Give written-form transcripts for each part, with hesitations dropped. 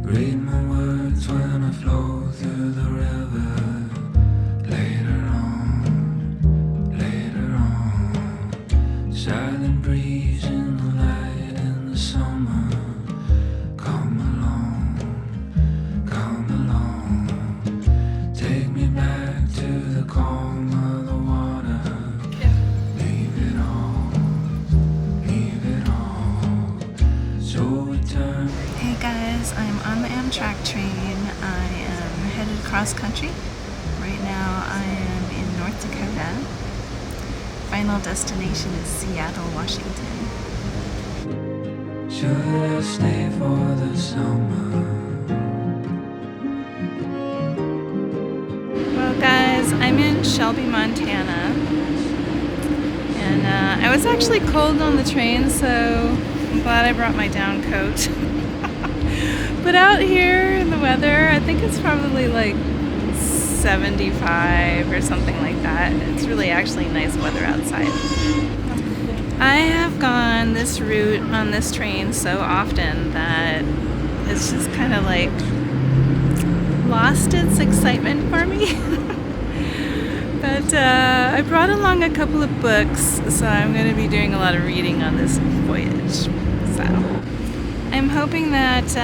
Read my words when I flow through the river. Later on, silent breeze in the light in the summer. Come along, take me back to the calm of the water. Leave it all, so we turn. Hey guys, I'm on the Amtrak train. I am headed cross country. Right now I am in North Dakota. Final destination is Seattle, Washington. Should I stay for the summer? Well guys, I'm in Shelby, Montana. And I was actually cold on the train, so I'm glad I brought my down coat. But out here in the weather, I think it's probably like 75 or something like that. It's really actually nice weather outside. I have gone this route on this train so often that it's just kind of like lost its excitement for me. But I brought along a couple of books, so I'm going to be doing a lot of reading on this voyage. So I'm hoping that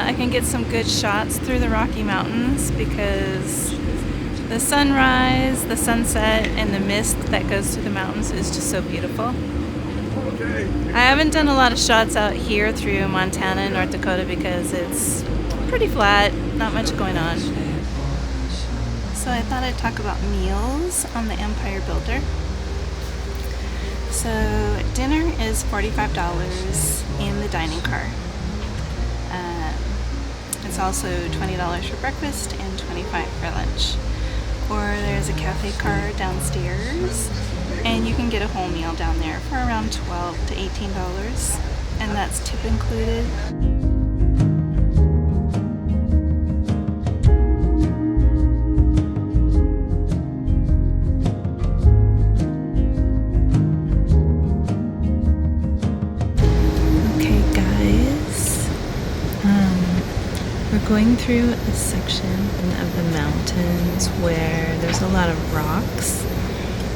I can get some good shots through the Rocky Mountains because the sunrise, the sunset, and the mist that goes through the mountains is just so beautiful. I haven't done a lot of shots out here through Montana and North Dakota because it's pretty flat, not much going on. So I thought I'd talk about meals on the Empire Builder. So dinner is $45 in the dining car. It's also $20 for breakfast and $25 for lunch. Or there's a cafe car downstairs, and you can get a whole meal down there for around $12 to $18, and that's tip included. We're going through a section of the mountains where there's a lot of rocks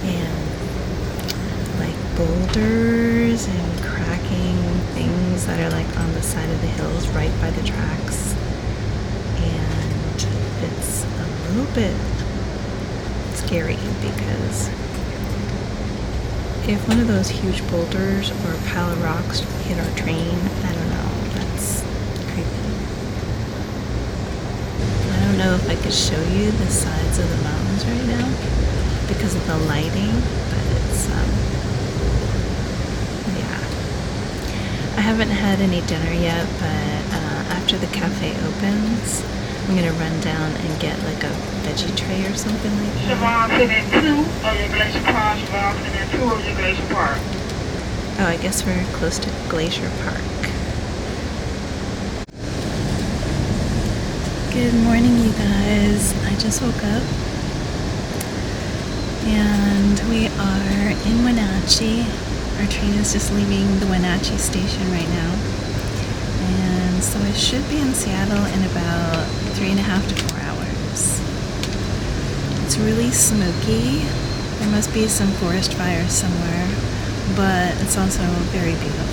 and like boulders and cracking things that are like on the side of the hills right by the tracks, and it's a little bit scary because if one of those huge boulders or a pile of rocks hit our train, I don't know, that's creepy. I don't know if I could show you the sides of the mountains right now because of the lighting, but it's, yeah. I haven't had any dinner yet, but after the cafe opens, I'm going to run down and get like a veggie tray or something like that. Oh, I guess we're close to Glacier Park. Good morning, you guys. I just woke up and we are in Wenatchee. Our train is just leaving the Wenatchee station right now. And so I should be in Seattle in about 3.5 to 4 hours. It's really smoky. There must be some forest fires somewhere, but it's also very beautiful.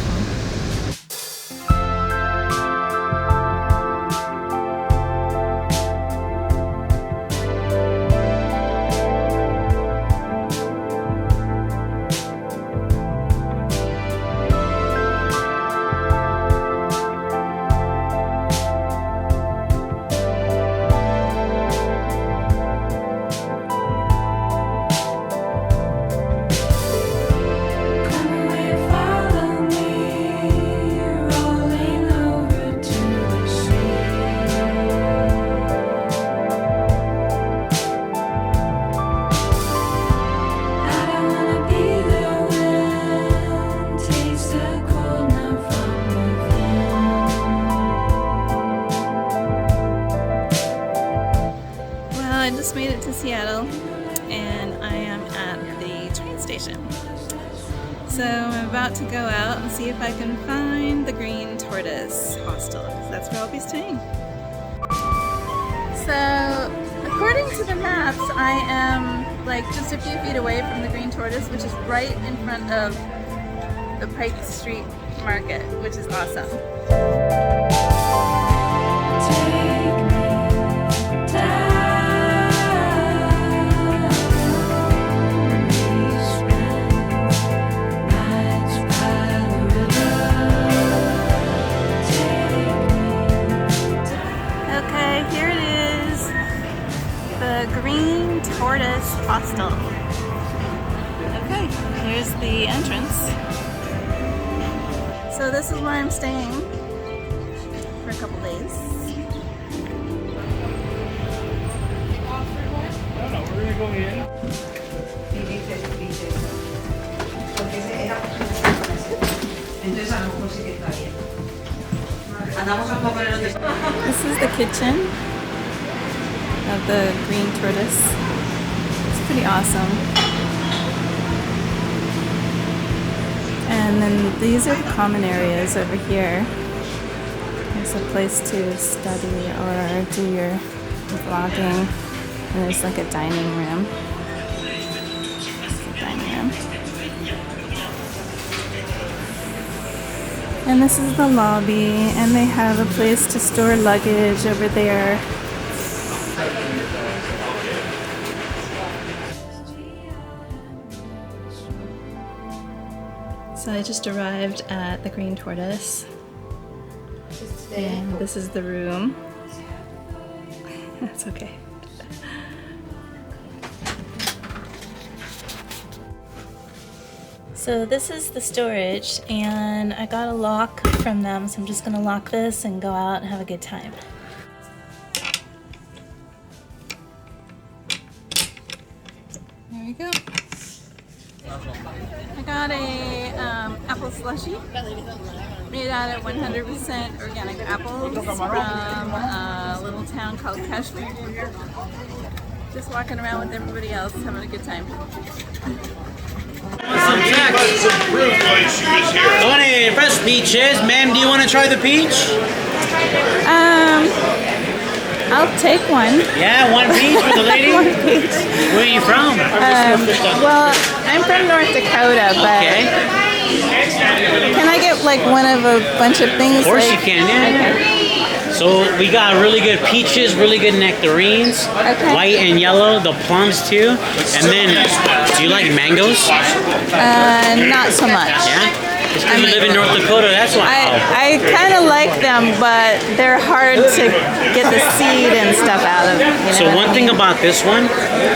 I just made it to Seattle and I am at the train station. So I'm about to go out and see if I can find the Green Tortoise hostel, because that's where I'll be staying. So, according to the maps, I am like just a few feet away from the Green Tortoise, which is right in front of the Pike Street Market, which is awesome. Okay, here it is, the Green Tortoise Hostel. Okay, here's the entrance. So this is where I'm staying for a couple days. This is the kitchen of the Green Tortoise. It's pretty awesome. And then these are the common areas over here. There's a place to study or do your vlogging. And there's like a dining room. And this is the lobby, and they have a place to store luggage over there. So I just arrived at the Green Tortoise, and this is the room. That's okay. So this is the storage, and I got a lock from them, so I'm just gonna lock this and go out and have a good time. There we go. I got a apple slushie made out of 100% organic apples from a little town called Kashmir. Just walking around with everybody else, having a good time. Some text. Go ahead, fresh peaches. Ma'am, do you want to try the peach? I'll take one. Yeah, one peach for the lady? One peach. Where are you from? Well, I'm from North Dakota, but Okay. can I get like one of a bunch of things? Of course like, you can, yeah. Okay. So we got really good peaches, really good nectarines, Okay. white and yellow, the plums too. And then, do you like mangoes? Not so much. Yeah? It's because you live in North Dakota, that's why. I kind of like them, but they're hard to get the seed and stuff out of. You know So what one I thing mean? about this one,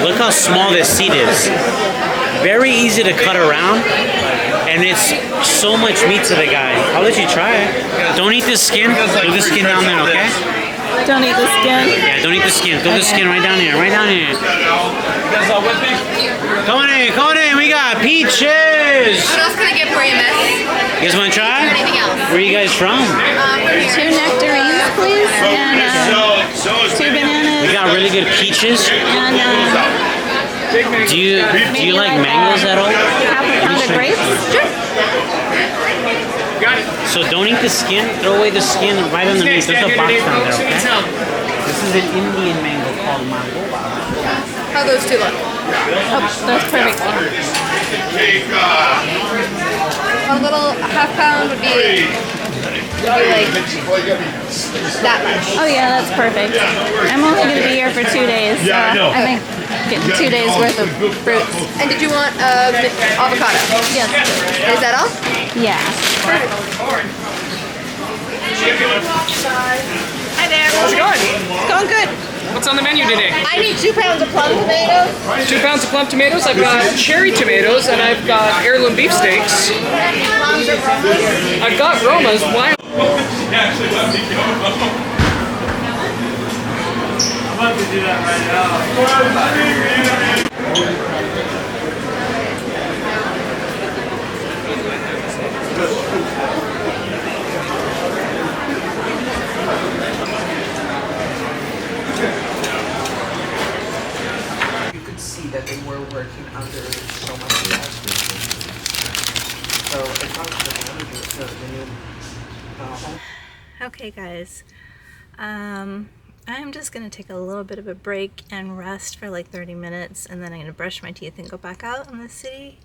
look how small this seed is. Very easy to cut around, and it's so much meat to the guy. I'll let you try it. Don't eat the skin. Throw the skin down there, okay? Don't eat the skin. Yeah, don't eat the skin. Throw the Okay. skin right down here, right down here. Come on in. We got peaches. What else can I get for you, miss? You guys want to try? Anything else? Where are you guys from? 2 nectarines, please, and 2 bananas. We got really good peaches. And Do you like mangoes at all? half a pound of grapes. So don't eat the skin. Throw away the skin right underneath. There's a box down there, okay? This is an Indian mango called mango. How those two look? Oh, that's perfect. A little half pound would be like that much. Oh yeah, that's perfect. I'm only going to be here for 2 days, so I think getting 2 days worth of fruits. And did you want avocado? Yes. Is that all? Yeah. Hi there. How's it going? It's going good. What's on the menu today? I need 2 pounds of plum tomatoes. 2 pounds of plum tomatoes. I've got cherry tomatoes, and I've got heirloom beefsteaks. Plums or Romas? I've got Romas. Why? You could see that they were working under so much stress. So I talked to the manager, the new home. Okay, guys. I'm just gonna take a little bit of a break and rest for like 30 minutes, and then I'm gonna brush my teeth and go back out in the city.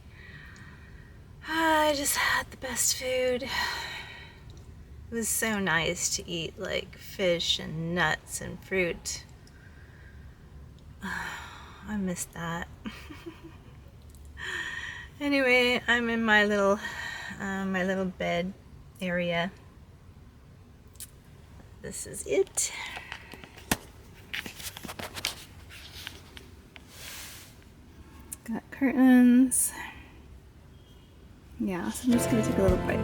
I just had the best food. It was so nice to eat like fish and nuts and fruit. I missed that. Anyway, I'm in my little bed area. This is it. Got curtains. Yeah, so I'm just gonna take a little break.